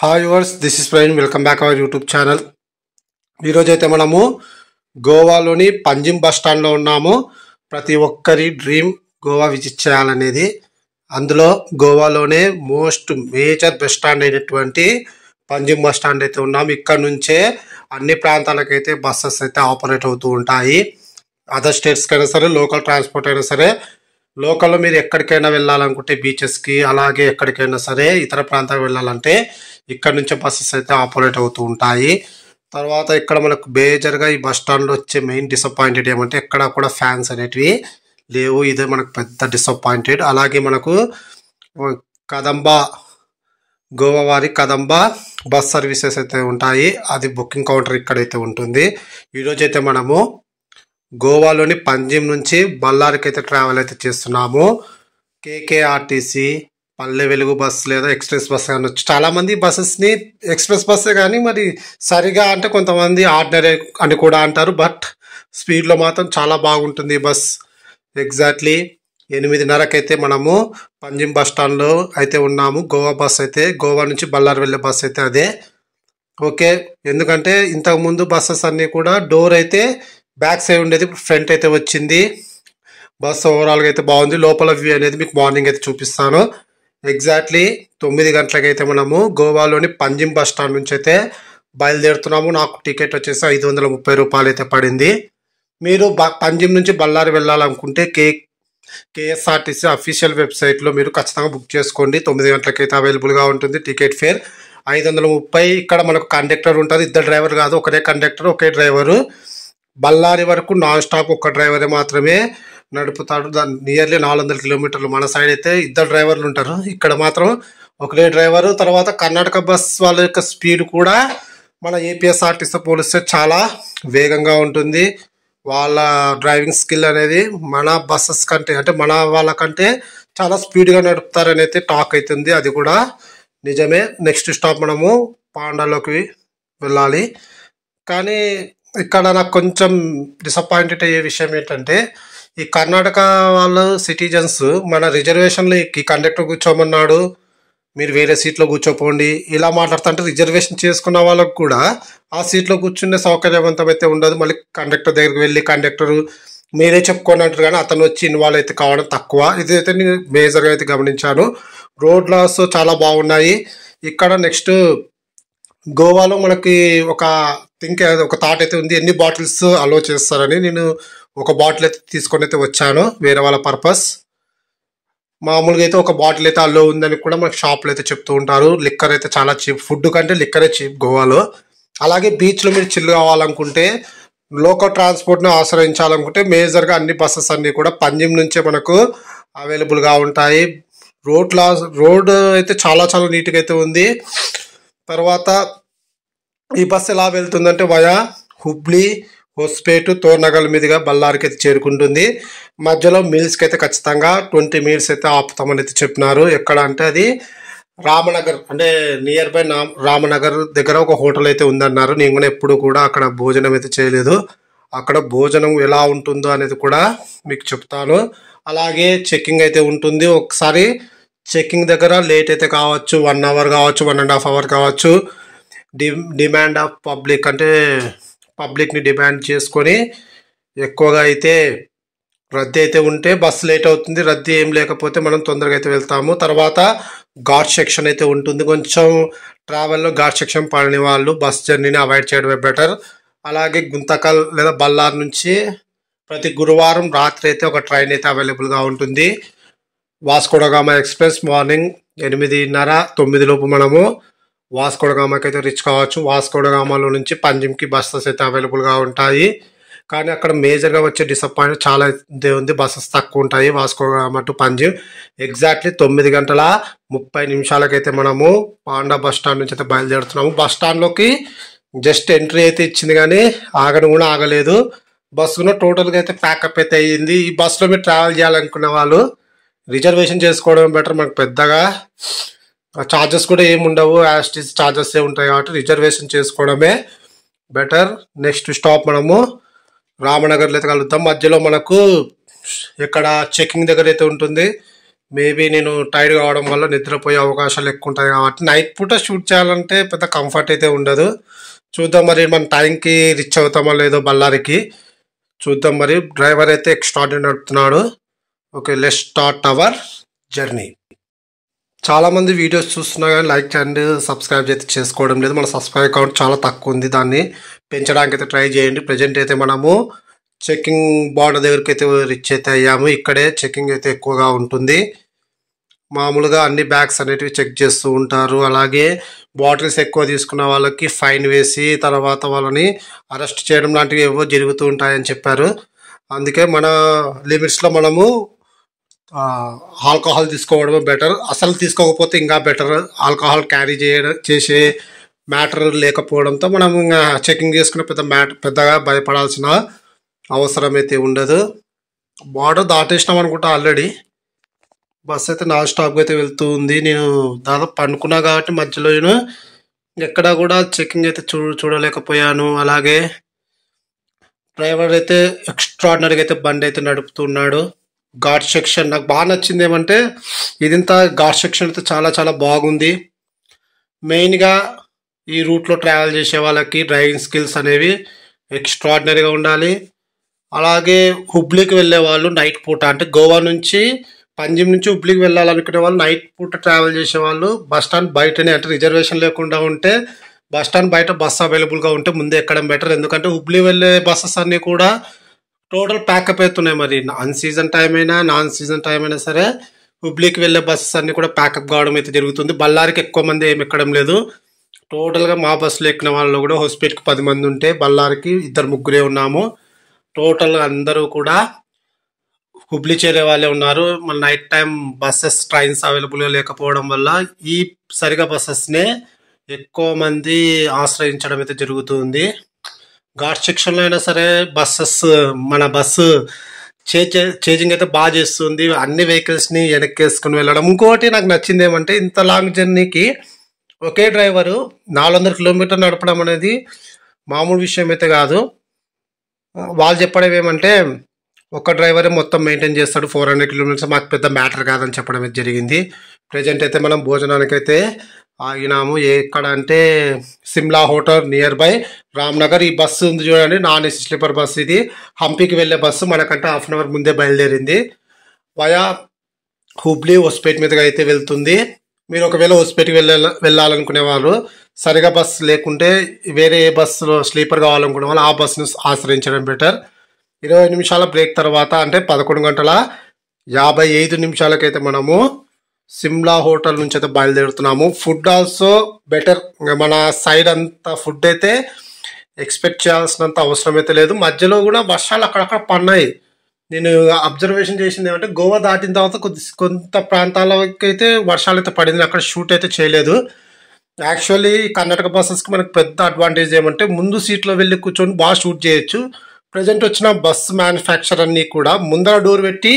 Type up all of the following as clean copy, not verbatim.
Hi yours, this is Praveen. Welcome back our YouTube channel. ఈరోజు అయితే మనము గోవాలోని పంజిమ్ బస్ స్టాండ్లో ఉన్నాము. ప్రతి ఒక్కరి డ్రీమ్ గోవా విజిట్ చేయాలనేది. అందులో గోవాలోనే మోస్ట్ మేజర్ బస్ స్టాండ్ అయినటువంటి పంజిమ్ బస్ స్టాండ్ అయితే ఉన్నాము. ఇక్కడ నుంచే అన్ని ప్రాంతాలకైతే బస్సెస్ అయితే ఆపరేట్ అవుతూ ఉంటాయి. అదర్ స్టేట్స్కి అయినా సరే, లోకల్ ట్రాన్స్పోర్ట్ అయినా సరే. లోకల్లో మీరు ఎక్కడికైనా వెళ్ళాలనుకుంటే బీచెస్కి, అలాగే ఎక్కడికైనా సరే ఇతర ప్రాంతాలకు వెళ్ళాలంటే ఇక్కడ నుంచే బస్సెస్ అయితే ఆపరేట్ అవుతూ ఉంటాయి. తర్వాత ఇక్కడ మనకు మేజర్గా ఈ బస్ స్టాండ్లో వచ్చే మెయిన్ డిసప్పాయింటెడ్ ఏమంటే ఎక్కడ కూడా ఫ్యాన్స్ అనేటివి లేవు. ఇదే మనకు పెద్ద డిసప్పాయింటెడ్. అలాగే మనకు కదంబ, గోవా వారి కదంబ బస్ సర్వీసెస్ అయితే ఉంటాయి. అది బుకింగ్ కౌంటర్ ఇక్కడైతే ఉంటుంది. ఈరోజు అయితే మనము గోవాలోని పంజిమ్ నుంచి బళ్ళారికి అయితే ట్రావెల్ అయితే చేస్తున్నాము. కేకేఆర్టీసీ, పల్లె వెలుగు బస్ లేదా ఎక్స్ప్రెస్ బస్ అనొచ్చు. చాలా మంది బస్సెస్ని ఎక్స్ప్రెస్ బస్సే కానీ మరి సరిగా అంటే కొంతమంది ఆర్డినరీ అని కూడా అంటారు. బట్ స్పీడ్లో మాత్రం చాలా బాగుంటుంది ఈ బస్. ఎగ్జాక్ట్లీ 8:30కి అయితే మనము పంజిమ్ బస్ స్టాండ్లో అయితే ఉన్నాము. గోవా బస్ అయితే, గోవా నుంచి బళ్ళారి వెళ్ళే బస్ అయితే అదే. ఓకే, ఎందుకంటే ఇంతకుముందు బస్సెస్ అన్నీ కూడా డోర్ అయితే బ్యాక్ సైడ్ ఉండేది, ఫ్రంట్ అయితే వచ్చింది. బస్ ఓవరాల్గా అయితే బాగుంది. లోపల వ్యూ అనేది మీకు మార్నింగ్ అయితే చూపిస్తాను. ఎగ్జాక్ట్లీ 9 గంటలకైతే మనము గోవాలోని పంజిమ్ బస్ స్టాండ్ నుంచి అయితే బయలుదేరుతున్నాము. నాకు టికెట్ వచ్చేసి 530 రూపాయలు అయితే పడింది. మీరు పంజిమ్ నుంచి బళ్ళారి వెళ్ళాలనుకుంటే కేఎస్ఆర్టీసీ అఫీషియల్ వెబ్సైట్లో మీరు ఖచ్చితంగా బుక్ చేసుకోండి. 9 గంటలకైతే అవైలబుల్గా ఉంటుంది. Ticket fair 530. ఇక్కడ మనకు కండక్టర్ ఉంటుంది. ఇద్దరు డ్రైవర్ కాదు, ఒకటే కండక్టర్, ఒకే డ్రైవరు. బళ్ళారి వరకు నాన్ స్టాప్ ఒక్క డ్రైవరే మాత్రమే నడుపుతాడు. దాని నియర్లీ 400 కిలోమీటర్లు. మన సైడ్ అయితే ఇద్దరు డ్రైవర్లు ఉంటారు, ఇక్కడ మాత్రం ఒకటే డ్రైవరు. తర్వాత కర్ణాటక బస్ వాళ్ళ యొక్క స్పీడ్ కూడా మన ఏపీఎస్ఆర్టీసీ పోలిస్తే చాలా వేగంగా ఉంటుంది. వాళ్ళ డ్రైవింగ్ స్కిల్ అనేది మన బస్సెస్ కంటే, అంటే మన వాళ్ళకంటే చాలా స్పీడ్గా నడుపుతారని అయితే టాక్ అవుతుంది. అది కూడా నిజమే. నెక్స్ట్ స్టాప్ మనము పాండాలోకి వెళ్ళాలి. కానీ ఇక్కడ నాకు కొంచెం డిసప్పాయింటెడ్ అయ్యే విషయం ఏంటంటే, ఈ కర్ణాటక వాళ్ళు సిటిజన్స్ మన రిజర్వేషన్లో ఈ కండక్టర్ కూర్చోమన్నాడు, మీరు వేరే సీట్లో కూర్చోపోండి ఇలా మాట్లాడుతుంటే, రిజర్వేషన్ చేసుకున్న వాళ్ళకు కూడా ఆ సీట్లో కూర్చునే సౌకర్యవంతం అయితే ఉండదు. మళ్ళీ కండక్టర్ దగ్గరికి వెళ్ళి కండక్టర్ మీరే చెప్పుకోండి అంటారు, కానీ అతను వచ్చి ఇన్వాల్వ్ అయితే కావడం తక్కువ. ఇదైతే నేను మేజర్గా అయితే గమనించాను. రోడ్ లాస్ చాలా బాగున్నాయి ఇక్కడ. నెక్స్ట్ గోవాలో మనకి ఒక థాట్ అయితే ఉంది, ఎన్ని బాటిల్స్ అలో చేస్తారని. నేను ఒక బాటిల్ అయితే తీసుకొని అయితే వచ్చాను, వేరే వాళ్ళ పర్పస్. మామూలుగా అయితే ఒక బాటిల్ అయితే అలో ఉందని కూడా మనకి షాప్లో అయితే చెప్తూ ఉంటారు. లిక్కర్ అయితే చాలా చీప్, ఫుడ్ కంటే లిక్కరే చీప్ గోవాలో. అలాగే బీచ్లో మీరు చిల్ కావాలనుకుంటే, లోకల్ ట్రాన్స్పోర్ట్ని ఆశ్రయించాలనుకుంటే మేజర్గా అన్ని బస్సెస్ అన్నీ కూడా పంజిమ్ నుంచే మనకు అవైలబుల్గా ఉంటాయి. రోడ్ అయితే చాలా చాలా నీట్గా అయితే ఉంది. తర్వాత ఈ బస్సు ఎలా వెళ్తుందంటే వయా హుబ్లీ, హోస్పేట్, తోర్నగల్ మీదుగా బళ్ళారికి అయితే చేరుకుంటుంది. మధ్యలో మీల్స్కి అయితే ఖచ్చితంగా 20 మీల్స్ అయితే ఆపుతామని అయితే చెప్పినారు. ఎక్కడ అంటే అది రామనగర్, అంటే నియర్ బై రామనగర్ దగ్గర ఒక హోటల్ అయితే ఉందన్నారు. నేను కూడా ఎప్పుడు కూడా అక్కడ భోజనం అయితే చేయలేదు. అక్కడ భోజనం ఎలా ఉంటుందో అనేది కూడా మీకు చెప్తాను. అలాగే చెక్కింగ్ అయితే ఉంటుంది. ఒకసారి చెక్కింగ్ దగ్గర లేట్ అయితే కావచ్చు, 1 అవర్ కావచ్చు, 1.5 అవర్ కావచ్చు. డిమాండ్ ఆఫ్ పబ్లిక్, అంటే పబ్లిక్ని డిమాండ్ చేసుకొని ఎక్కువగా అయితే రద్దీ అయితే ఉంటే బస్సు లేట్ అవుతుంది. రద్దీ ఏం లేకపోతే మనం తొందరగా అయితే వెళ్తాము. తర్వాత ఘాట్ సెక్షన్ అయితే ఉంటుంది. కొంచెం ట్రావెల్లో ఘాట్ సెక్షన్ పడని వాళ్ళు బస్ జర్నీని అవాయిడ్ చేయడమే బెటర్. అలాగే గుంతకల్ లేదా బళ్ళారి నుంచి ప్రతి గురువారం రాత్రి అయితే ఒక ట్రైన్ అయితే అవైలబుల్గా ఉంటుంది. Vasco da Gama express. మార్నింగ్ 8:30, 9 లోపు మనము వాస్కోడగామాకి అయితే రీచ్ కావచ్చు. వాస్కోడగామాలో నుంచి పంజిమ్కి బస్సెస్ అయితే అవైలబుల్గా ఉంటాయి. కానీ అక్కడ మేజర్గా వచ్చే డిసప్పాయింట్ చాలా అయితే ఉంది, బస్సెస్ తక్కువ ఉంటాయి వాస్కోడగామా టు పంజిమ్. ఎగ్జాక్ట్లీ 9:30 అయితే మనము పాండా బస్ స్టాండ్ నుంచి అయితే బయలుదేరుతున్నాము. బస్ స్టాండ్లోకి జస్ట్ ఎంట్రీ అయితే ఇచ్చింది, కానీ ఆగడం కూడా ఆగలేదు. బస్సు కూడా టోటల్గా అయితే ప్యాకప్ అయితే అయ్యింది. ఈ బస్సులో మీరు ట్రావెల్ చేయాలనుకునే వాళ్ళు రిజర్వేషన్ చేసుకోవడం బెటర్. మనకు పెద్దగా ఛార్జెస్ కూడా ఏమి ఉండవు, యాస్టీస్ ఛార్జెస్ ఉంటాయి కాబట్టి రిజర్వేషన్ చేసుకోవడమే బెటర్. నెక్స్ట్ స్టాప్ మనము రామనగర్లో అయితే కలుద్దాం. మధ్యలో మనకు ఇక్కడ చెకింగ్ దగ్గర అయితే ఉంటుంది. మేబీ నేను టైర్డ్ కావడం వల్ల నిద్రపోయే అవకాశాలు ఎక్కువ ఉంటాయి కాబట్టి నైట్ పూట షూట్ చేయాలంటే పెద్ద కంఫర్ట్ అయితే ఉండదు. చూద్దాం మరి మన టైంకి రీచ్ అవుతామో లేదో బళ్ళారికి. చూద్దాం మరి. డ్రైవర్ అయితే ఎక్స్ట్రాడినరీ నడుపుతున్నాడు. Okay, let's start our journey. చాలామంది వీడియోస్ చూస్తున్నా కానీ లైక్ అండ్ సబ్స్క్రైబ్ అయితే చేసుకోవడం లేదు. మన సబ్స్క్రైబ్ కౌంట్ చాలా తక్కువ ఉంది. దాన్ని పెంచడానికి అయితే ట్రై చేయండి. ప్రజెంట్ అయితే మనము చెకింగ్ బార్డర్ దగ్గరికి అయితే రీచ్ అయితే అయ్యాము. ఇక్కడే చెకింగ్ అయితే ఎక్కువగా ఉంటుంది. మామూలుగా అన్ని బ్యాగ్స్ అనేటివి చెక్ చేస్తూ ఉంటారు. అలాగే బాటిల్స్ ఎక్కువ తీసుకున్న వాళ్ళకి ఫైన్ వేసి తర్వాత వాళ్ళని అరెస్ట్ చేయడం లాంటివి ఏవో జరుగుతూ ఉంటాయని చెప్పారు. అందుకే మన లిమిట్స్లో మనము ఆల్కహాల్ తీసుకోవడం బెటర్. అసలు తీసుకోకపోతే ఇంకా బెటర్. ఆల్కహాల్ క్యారీ చేసే మ్యాటర్ లేకపోవడంతో మనం ఇంకా చెకింగ్ చేసుకునే పెద్దగా భయపడాల్సిన అవసరం అయితే ఉండదు. బార్డర్ దాటేసినాం అనుకుంటా ఆల్రెడీ. బస్ అయితే నాన్ స్టాప్గా అయితే వెళ్తూ ఉంది. నేను దాదాపు పండుకున్నా కాబట్టి మధ్యలో నేను ఎక్కడా కూడా చెకింగ్ అయితే చూడలేకపోయాను. అలాగే డ్రైవర్ అయితే ఎక్స్ట్రాడినరీగా అయితే బండి అయితే నడుపుతున్నాడు. ఘాట్ సెక్షన్ నాకు బాగా నచ్చింది. ఏమంటే ఇదంతా ఘాట్ సెక్షన్ అయితే చాలా చాలా బాగుంది. మెయిన్గా ఈ రూట్లో ట్రావెల్ చేసే వాళ్ళకి డ్రైవింగ్ స్కిల్స్ అనేవి ఎక్స్ట్రాడినరీగా ఉండాలి. అలాగే హుబ్లీకి వెళ్ళే వాళ్ళు నైట్ పూట, అంటే గోవా నుంచి పంజిమ్ నుంచి హుబ్లీకి వెళ్ళాలనుకునే వాళ్ళు నైట్ పూట ట్రావెల్ చేసే వాళ్ళు బస్ స్టాండ్ బయటనే, అంటే రిజర్వేషన్ లేకుండా ఉంటే బస్ స్టాండ్ బయట బస్సు అవైలబుల్గా ఉంటే ముందే ఎక్కడం బెటర్. ఎందుకంటే హుబ్లీ వెళ్ళే బస్సెస్ అన్నీ కూడా టోటల్ ప్యాకప్ అవుతున్నాయి. మరి అన్ సీజన్ టైం అయినా నాన్ సీజన్ టైం అయినా సరే హుబ్లీకి వెళ్ళే బస్సెస్ అన్నీ కూడా ప్యాకప్ కావడం అయితే జరుగుతుంది. బళ్ళారికి ఎక్కువ మంది ఏమి ఎక్కడం లేదు. టోటల్గా మా బస్సులో ఎక్కిన వాళ్ళు కూడా హోస్పేట్కి 10 మంది ఉంటే బళ్ళారికి 2-3 ఉన్నాము. టోటల్ అందరూ కూడా హుబ్లీ చేరే వాళ్ళే ఉన్నారు. మన నైట్ టైం బస్సెస్ ట్రైన్స్ అవైలబుల్గా లేకపోవడం వల్ల ఈ సరిగా బస్సెస్నే ఎక్కువ మంది ఆశ్రయించడం అయితే జరుగుతుంది. ఘాట్ సెక్షన్లో అయినా సరే బస్సెస్, మన బస్సు చేంజింగ్ అయితే బాగా చేస్తుంది. అన్ని వెహికల్స్ని వెనక్కి వేసుకుని వెళ్ళడం. ఇంకోటి నాకు నచ్చింది ఏమంటే ఇంత లాంగ్ జర్నీకి ఒకే డ్రైవరు 400 కిలోమీటర్ నడపడం అనేది మామూలు విషయం అయితే కాదు. వాళ్ళు చెప్పడం ఏమంటే ఒక డ్రైవరే మొత్తం మెయింటైన్ చేస్తాడు 400 కిలోమీటర్స్, మాకు పెద్ద మ్యాటర్ కాదని చెప్పడం అయితే జరిగింది. ప్రజెంట్ అయితే మనం భోజనానికి అయితే ఆగినాము. ఎక్కడ అంటే Shimla hotel near by Ramnagar. ఈ బస్సు ఉంది చూడండి, నాన్ ఏసీ స్లీపర్ బస్సు. ఇది హంపీకి వెళ్ళే బస్సు. మనకంటే హాఫ్ అన్ అవర్ ముందే బయలుదేరింది. వయా హుబ్లీ హోస్పేట్ మీదుగా అయితే వెళ్తుంది. మీరు ఒకవేళ హోస్పేట్కి వెళ్ళాలనుకునే వాళ్ళు, సరిగా బస్సు లేకుంటే వేరే ఏ బస్సులో స్లీపర్ కావాలనుకునే వాళ్ళు ఆ బస్సును ఆశ్రయించడం బెటర్. 20 నిమిషాల బ్రేక్ తర్వాత, అంటే 11:55 మనము సిమ్లా హోటల్ నుంచి అయితే బయలుదేరుతున్నాము. Food also better. మన సైడ్ అంత ఫుడ్ అయితే ఎక్స్పెక్ట్ చేయాల్సినంత అవసరం అయితే లేదు. మధ్యలో కూడా వర్షాలు అక్కడక్కడ పడినాయి. నేను అబ్జర్వేషన్ చేసింది ఏమంటే గోవా దాటిన తర్వాత కొంత ప్రాంతాలకి అయితే వర్షాలు అయితే పడింది. అక్కడ షూట్ అయితే చేయలేదు. యాక్చువల్లీ కర్ణాటక బస్సెస్కి మనకు పెద్ద అడ్వాంటేజ్ ఏమంటే ముందు సీట్లో వెళ్ళి కూర్చొని బాగా షూట్ చేయొచ్చు. ప్రజెంట్ వచ్చిన బస్ మ్యానుఫ్యాక్చర్ అన్నీ కూడా ముందర డోర్ పెట్టి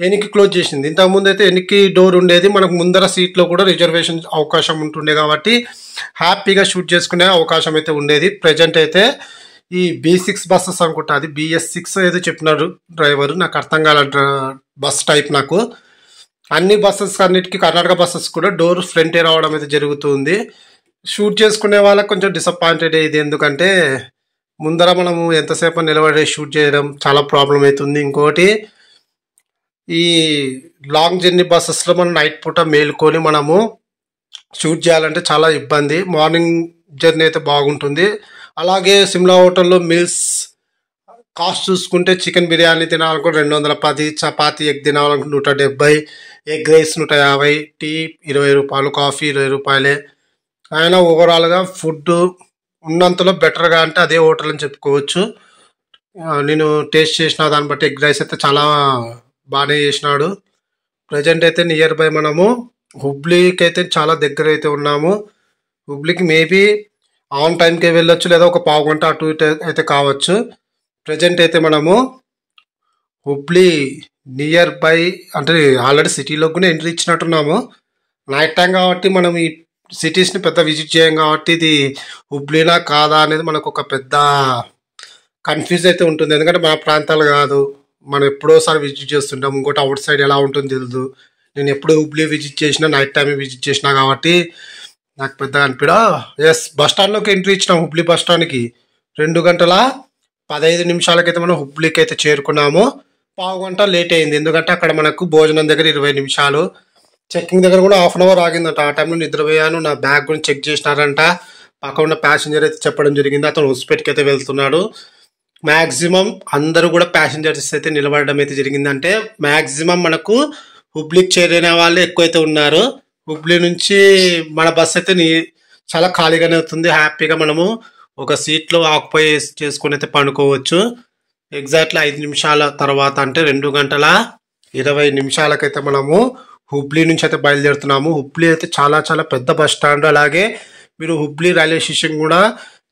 వెనక్కి క్లోజ్ చేసింది. ఇంతకుముందు అయితే వెనక్కి డోర్ ఉండేది. మనకు ముందర సీట్లో కూడా రిజర్వేషన్ అవకాశం ఉంటుండే కాబట్టి హ్యాపీగా షూట్ చేసుకునే అవకాశం అయితే ఉండేది. ప్రజెంట్ అయితే ఈ B6 బస్సెస్ అనుకుంటా, అది BS6 ఏదో చెప్పినారు డ్రైవరు, నాకు అర్థం కాల బస్ టైప్. నాకు అన్ని బస్సెస్ అన్నిటికీ కర్ణాటక బస్సెస్ కూడా డోర్ ఫ్రంటే రావడం అయితే జరుగుతుంది. షూట్ చేసుకునే వాళ్ళకి కొంచెం డిసప్పాయింటెడ్ ఇది. ఎందుకంటే ముందర మనము ఎంతసేపు నిలబడి షూట్ చేయడం చాలా ప్రాబ్లం అవుతుంది. ఇంకోటి ఈ లాంగ్ జర్నీ బస్సెస్లో మనం నైట్ పూట మేలుకొని మనము షూట్ చేయాలంటే చాలా ఇబ్బంది. మార్నింగ్ జర్నీ అయితే బాగుంటుంది. అలాగే సిమ్లా హోటల్లో మీల్స్ కాస్ట్ చూసుకుంటే చికెన్ బిర్యానీ తినాలనుకో 210, చపాతీ ఎగ్ తినాలనుకో 170, ఎగ్ రైస్ 150, టీ 20 రూపాయలు, కాఫీ 20 రూపాయలే. అయినా ఓవరాల్గా ఫుడ్ ఉన్నంతలో బెటర్గా అంటే అదే హోటల్ అని చెప్పుకోవచ్చు. నేను టేస్ట్ చేసిన దాన్ని బట్టి ఎగ్ రైస్ అయితే చాలా బాగానే చేసినాడు. ప్రజెంట్ అయితే నియర్ బై మనము హుబ్లీకి అయితే చాలా దగ్గర అయితే ఉన్నాము. హుబ్లీకి మేబీ ఆన్ టైంకే వెళ్ళొచ్చు, లేదా ఒక పావు గంట అటు ఇటు అయితే కావచ్చు. ప్రజెంట్ అయితే మనము హుబ్లీ నియర్ బై, అంటే ఆల్రెడీ సిటీలోకి కూడా ఎంట్రీ ఇచ్చినట్టున్నాము. నైట్ టైం కాబట్టి మనం ఈ సిటీస్ని పెద్ద విజిట్ చేయం కాబట్టి ఇది హుబ్లీనా కాదా అనేది మనకు ఒక పెద్ద కన్ఫ్యూజ్ అయితే ఉంటుంది. ఎందుకంటే మన ప్రాంతాలు కాదు, మనం ఎప్పుడోసారి విజిట్ చేస్తుంటాం. ఇంకోటి అవుట్ సైడ్ ఎలా ఉంటుంది తెలియదు. నేను ఎప్పుడు హుబ్లీ విజిట్ చేసినా నైట్ టైం విజిట్ చేసినా కాబట్టి నాకు పెద్దగా అనిపిడా. ఎస్, బస్ స్టాండ్లోకి ఎంట్రీ ఇచ్చినాం. హుబ్లీ బస్ స్టాండ్కి 2:15 మనం హుబ్లీకి అయితే చేరుకున్నాము. పావు గంట లేట్ అయింది, ఎందుకంటే అక్కడ మనకు భోజనం దగ్గర 20 నిమిషాలు, చెక్కింగ్ దగ్గర కూడా హాఫ్ అన్ అవర్ ఆగిందంట. ఆ టైంలో నిద్రపోయాను. నా బ్యాగ్ గురించి చెక్ చేసినారంట. పక్కన ఉన్న ప్యాసింజర్ అయితే చెప్పడం జరిగింది, అతను హొస్పేట్కి అయితే వెళ్తున్నాడు. మ్యాక్సిమం అందరూ కూడా ప్యాసింజర్స్ అయితే నిలబడడం అయితే జరిగింది. అంటే మ్యాక్సిమం మనకు హుబ్లీకి చేరిన వాళ్ళు ఎక్కువైతే ఉన్నారు. హుబ్లీ నుంచి మన బస్ అయితే చాలా ఖాళీగానే అవుతుంది. హ్యాపీగా మనము ఒక సీట్లో ఆక్యుపై చేసుకుని అయితే పండుకోవచ్చు. ఎగ్జాక్ట్లీ 5 నిమిషాల తర్వాత, అంటే 2:20 మనము హుబ్లీ నుంచి అయితే బయలుదేరుతున్నాము. హుబ్లీ అయితే చాలా చాలా పెద్ద బస్ స్టాండ్. అలాగే మీరు హుబ్లీ రైల్వే స్టేషన్ కూడా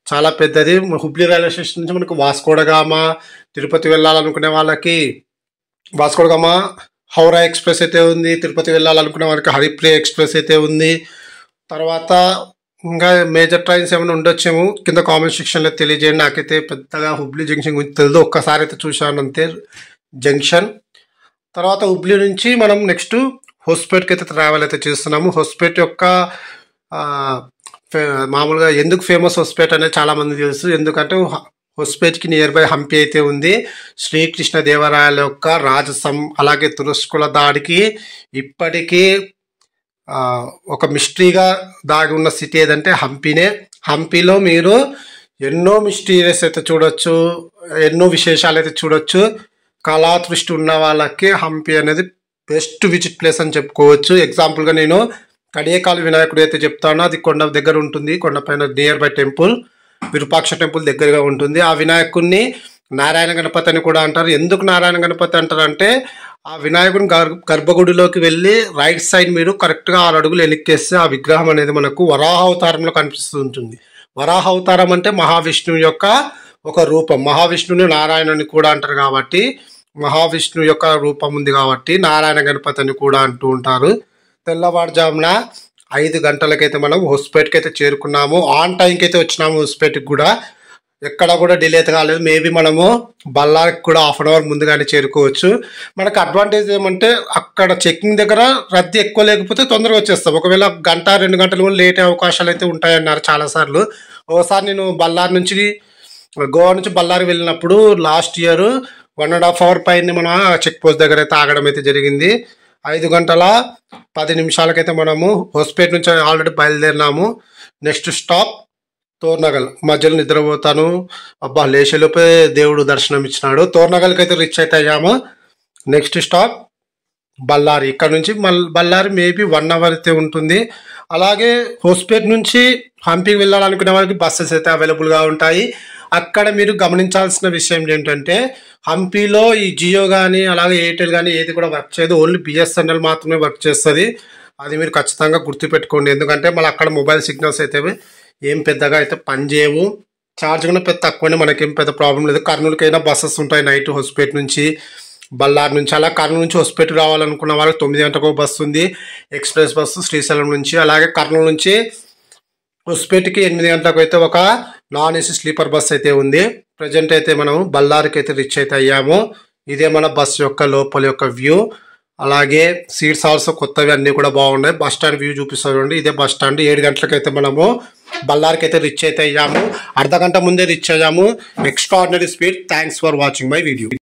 చాలా పెద్దది. హుబ్లీ రైల్వే స్టేషన్ నుంచి మనకు వాస్కోడగామా, తిరుపతి వెళ్ళాలనుకునే వాళ్ళకి వాస్కోడగామా హౌరా ఎక్స్ప్రెస్ అయితే ఉంది. తిరుపతి వెళ్ళాలనుకునే వాళ్ళకి హరిప్రియ ఎక్స్ప్రెస్ అయితే ఉంది. తర్వాత ఇంకా మేజర్ ట్రైన్స్ ఏమైనా ఉండొచ్చేమో, కింద కామెంట్ సెక్షన్లో తెలియజేయండి. నాకైతే పెద్దగా హుబ్లీ జంక్షన్ గురించి తెలియదు, ఒక్కసారి అయితే చూశాను అంతే జంక్షన్. తర్వాత హుబ్లీ నుంచి మనం నెక్స్ట్ హొస్పేట్కి అయితే ట్రావెల్ అయితే చేస్తున్నాము. హొస్పేట్ యొక్క మామూలుగా ఎందుకు ఫేమస్ హొస్పేట్ అనేది చాలా మంది తెలుసు. ఎందుకంటే హొస్పేట్కి నియర్ బై హంపి అయితే ఉంది. శ్రీకృష్ణ దేవరాయల యొక్క రాజసం, అలాగే తురుష్కుల దాడికి ఇప్పటికీ ఒక మిస్టరీగా దాగి ఉన్న సిటీ ఏదంటే హంపీనే. హంపీలో మీరు ఎన్నో మిస్టీరియస్ అయితే చూడొచ్చు, ఎన్నో విశేషాలు అయితే చూడొచ్చు. కళాదృష్టి ఉన్న వాళ్ళకి హంపి అనేది బెస్ట్ విజిట్ ప్లేస్ అని చెప్పుకోవచ్చు. ఎగ్జాంపుల్గా నేను కడియకాలు వినాయకుడు అయితే చెప్తాను. అది కొండ దగ్గర ఉంటుంది, కొండపైన near by temple, Virupaksha temple దగ్గరగా ఉంటుంది. ఆ వినాయకుడిని నారాయణ గణపతి అని కూడా అంటారు. ఎందుకు నారాయణ గణపతి అంటారు అంటే, ఆ వినాయకుని గర్భగుడిలోకి వెళ్ళి రైట్ సైడ్ మీరు కరెక్ట్గా 6 అడుగులు వెనక్కేస్తే ఆ విగ్రహం అనేది మనకు వరాహ అవతారంలో కనిపిస్తూ ఉంటుంది. వరాహ అవతారం అంటే మహావిష్ణువు యొక్క ఒక రూపం. మహావిష్ణువుని నారాయణుని కూడా అంటారు కాబట్టి, మహావిష్ణువు యొక్క రూపం ఉంది కాబట్టి నారాయణ గణపతి అని కూడా అంటూ ఉంటారు. తెల్లవారుజామున 5 గంటలకైతే మనం హొస్పేట్కి అయితే చేరుకున్నాము. ఆన్ టైంకి అయితే వచ్చినాము. హొస్పేట్కి కూడా ఎక్కడ కూడా డిలే అయితే కాలేదు. మేబీ మనము బళ్ళారికి కూడా హాఫ్ అన్ అవర్ ముందుగానే చేరుకోవచ్చు. మనకు అడ్వాంటేజ్ ఏమంటే, అక్కడ చెక్కింగ్ దగ్గర రద్దీ ఎక్కువ లేకపోతే తొందరగా వచ్చేస్తాం. ఒకవేళ 1-2 గంటలు కూడా లేట్ అయ్యే అవకాశాలు అయితే ఉంటాయన్నారు చాలాసార్లు. ఒకసారి నేను బళ్ళారి నుంచి గోవా నుంచి బళ్ళారి వెళ్ళినప్పుడు లాస్ట్ ఇయర్ 1.5 అవర్ పైన మన చెక్ పోస్ట్ దగ్గర అయితే ఆగడం అయితే జరిగింది. 5:10 మనము హొస్పేట్ నుంచి ఆల్రెడీ బయలుదేరినాము. Next stop Tornagal. మధ్యలో నిద్రపోతాను, అబ్బా లేచేలోపే దేవుడు దర్శనం ఇచ్చినాడు. తోర్నగల్కి అయితే రీచ్ అయితే అయ్యాము. Next stop Bellary. ఇక్కడ నుంచి బళ్ళారి మేబీ 1 అవర్ అయితే ఉంటుంది. అలాగే హొస్పేట్ నుంచి హంపీకి వెళ్ళాలనుకునే వాళ్ళకి బస్సెస్ అయితే అవైలబుల్గా ఉంటాయి. అక్కడ మీరు గమనించాల్సిన విషయం ఏంటంటే, హంపీలో ఈ జియో కానీ అలాగే ఎయిర్టెల్ కానీ ఏది కూడా వర్క్ చేయదు. ఓన్లీ బిఎస్ఎన్ఎల్ మాత్రమే వర్క్ చేస్తుంది. అది మీరు ఖచ్చితంగా గుర్తుపెట్టుకోండి. ఎందుకంటే మళ్ళీ అక్కడ మొబైల్ సిగ్నల్స్ అయితే ఏం పెద్దగా అయితే పనిచేయవు. ఛార్జ్ కూడా పెద్ద తక్కువనే, మనకేం పెద్ద ప్రాబ్లం లేదు. కర్నూలుకైనా బస్సెస్ ఉంటాయి నైట్ హొస్పేట్ నుంచి, బళ్ళారి నుంచి. అలా కర్నూలు నుంచి హొస్పేట్ రావాలనుకున్న వాళ్ళకి 9 గంటలకు బస్సు ఉంది, ఎక్స్ప్రెస్ బస్సు శ్రీశైలం నుంచి. అలాగే కర్నూలు నుంచి హొస్పేట్కి 8 గంటలకు అయితే ఒక నాన్ ఏసీ స్లీపర్ బస్ అయితే ఉంది. ప్రజెంట్ అయితే మనం బళ్ళారికి అయితే రీచ్ అయితే అయ్యాము. ఇదే మన బస్ యొక్క లోపల యొక్క వ్యూ. అలాగే సీట్స్ ఆల్సో కొత్తవి అన్నీ కూడా బాగున్నాయి. బస్ స్టాండ్ వ్యూ చూపిస్తాను చూడండి. ఇదే బస్ స్టాండ్. 7 గంటలకైతే మనము బళ్ళారికి అయితే రీచ్ అయితే అయ్యాము. అర్ధ గంట ముందే రీచ్ అయ్యాము. Extraordinary speed. Thanks for watching my video.